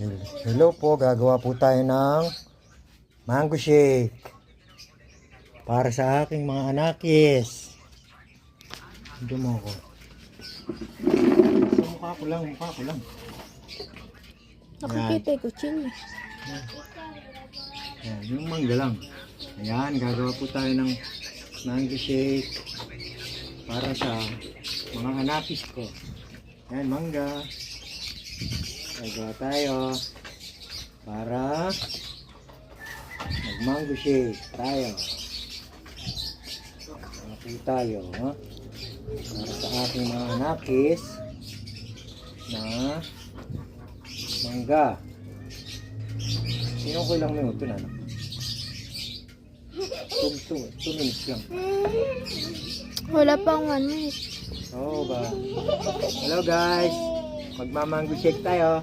Hello po, gagawa po tayo ng mango shake para sa aking mga anakis. Hindi mo ako. Sa mukha ko lang. Nakikita yung kutsilyo. Yan, yung mangga lang. Ayan, gagawa po tayo ng mango shake para sa mga anakis ko. Ayan, mangga. Gagawa tayo para mag-mango shake tayo. Gagawa tayo, ha? Para sa aking mga anakis na mangga. Sino ko ilang minuto na? 2 minutes lang. Wala pang 1 minute. Oo ba? Hello guys! Magmamango shake tayo.